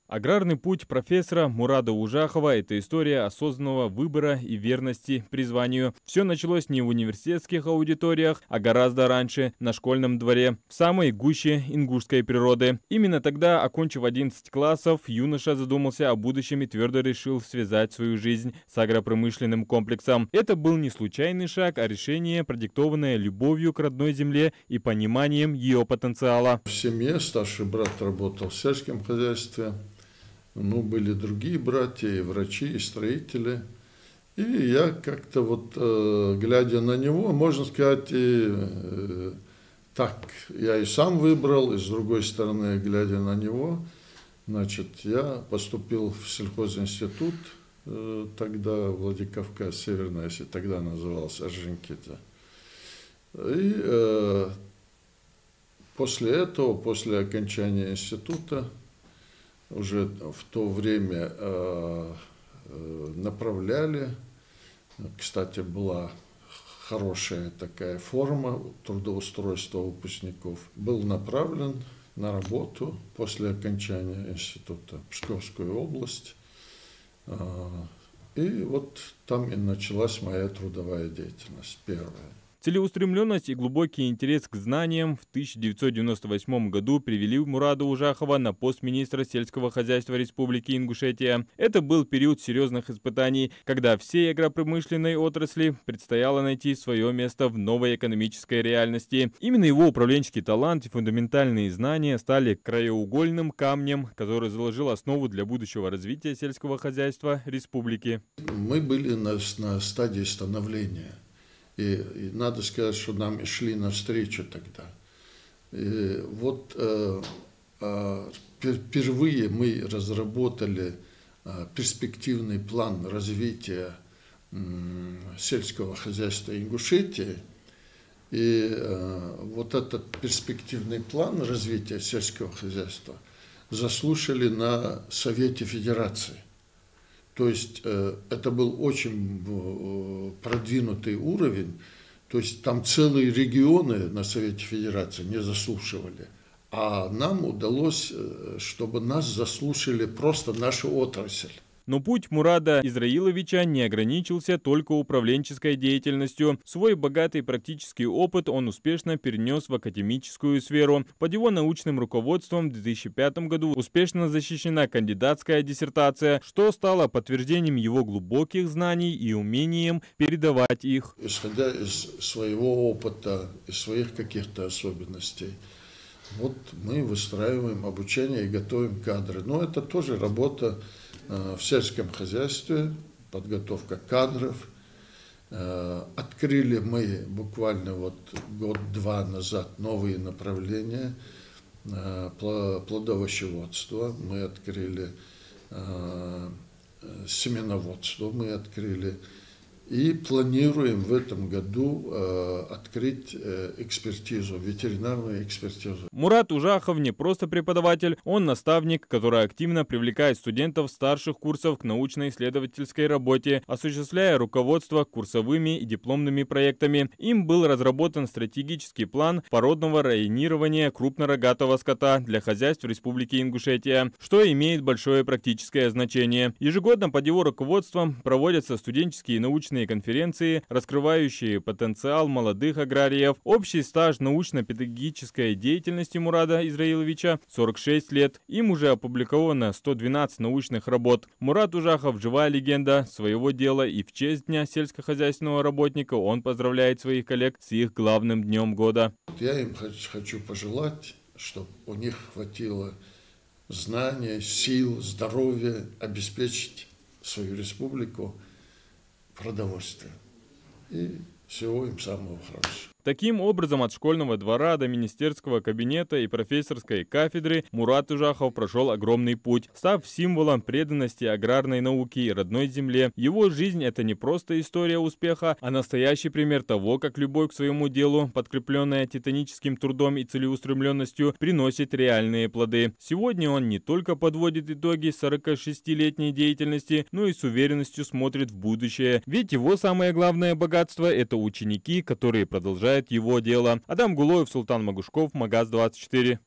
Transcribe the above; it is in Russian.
Аграрный путь профессора Мурада Ужахова – это история осознанного выбора и верности призванию. Все началось не в университетских аудиториях, а гораздо раньше, на школьном дворе, в самой гуще ингушской природы. Именно тогда, окончив 11 классов, юноша задумался о будущем и твердо решил связать свою жизнь с агропромышленным комплексом. Это был не случайный шаг, а решение, продиктованное любовью к родной земле и пониманием ее потенциала. В семье старший брат работал в сельском хозяйстве. Были другие братья, и врачи, и строители. И я как-то глядя на него, можно сказать, так, я и сам выбрал, и с другой стороны, глядя на него, я поступил в сельхозинститут, тогда Владикавказ, Северная, если тогда назывался Орджоникидзе. И после этого, после окончания института, уже в то время направляли, кстати, была хорошая такая форма трудоустройства выпускников, был направлен на работу после окончания института в Псковскую область. И там и началась моя трудовая деятельность, первая. Целеустремленность и глубокий интерес к знаниям в 1998 году привели Мурада Ужахова на пост министра сельского хозяйства Республики Ингушетия. Это был период серьезных испытаний, когда всей агропромышленной отрасли предстояло найти свое место в новой экономической реальности. Именно его управленческий талант и фундаментальные знания стали краеугольным камнем, который заложил основу для будущего развития сельского хозяйства республики. Мы были на стадии становления. И надо сказать, что нам шли навстречу тогда. И впервые мы разработали перспективный план развития сельского хозяйства Ингушетии. И этот перспективный план развития сельского хозяйства заслушали на Совете Федерации. То есть это был очень продвинутый уровень, то есть там целые регионы на Совете Федерации не заслушивали, а нам удалось, чтобы нас заслушали просто наша отрасль. Но путь Мурада Израиловича не ограничился только управленческой деятельностью. Свой богатый практический опыт он успешно перенес в академическую сферу. Под его научным руководством в 2005 году успешно защищена кандидатская диссертация, что стало подтверждением его глубоких знаний и умением передавать их. Исходя из своего опыта, из своих каких-то особенностей, мы выстраиваем обучение и готовим кадры. Но это тоже работа в сельском хозяйстве, подготовка кадров. Открыли мы буквально год-два назад новые направления плодовощеводства. Мы открыли семеноводство, мы открыли. И планируем в этом году открыть экспертизу, ветеринарную экспертизу. Мурад Ужахов не просто преподаватель, он наставник, который активно привлекает студентов старших курсов к научно-исследовательской работе, осуществляя руководство курсовыми и дипломными проектами. Им был разработан стратегический план породного районирования крупнорогатого скота для хозяйств Республики Ингушетия, что имеет большое практическое значение. Ежегодно под его руководством проводятся студенческие и научные конференции, раскрывающие потенциал молодых аграриев. Общий стаж научно-педагогической деятельности Мурада Израиловича 46 лет. Им уже опубликовано 112 научных работ. Мурад Ужахов – живая легенда своего дела, и в честь Дня сельскохозяйственного работника он поздравляет своих коллег с их главным днем года. Я им хочу пожелать, чтобы у них хватило знаний, сил, здоровья обеспечить свою республику продовольствие. И всего им самого хорошего. Таким образом, от школьного двора до министерского кабинета и профессорской кафедры Мурад Ужахов прошел огромный путь, став символом преданности аграрной науке и родной земле. Его жизнь – это не просто история успеха, а настоящий пример того, как любовь к своему делу, подкрепленная титаническим трудом и целеустремленностью, приносит реальные плоды. Сегодня он не только подводит итоги 46-летней деятельности, но и с уверенностью смотрит в будущее. Ведь его самое главное богатство – это ученики, которые продолжают его дело. Адам Гулоев, Султан Магушков, Магаз 24.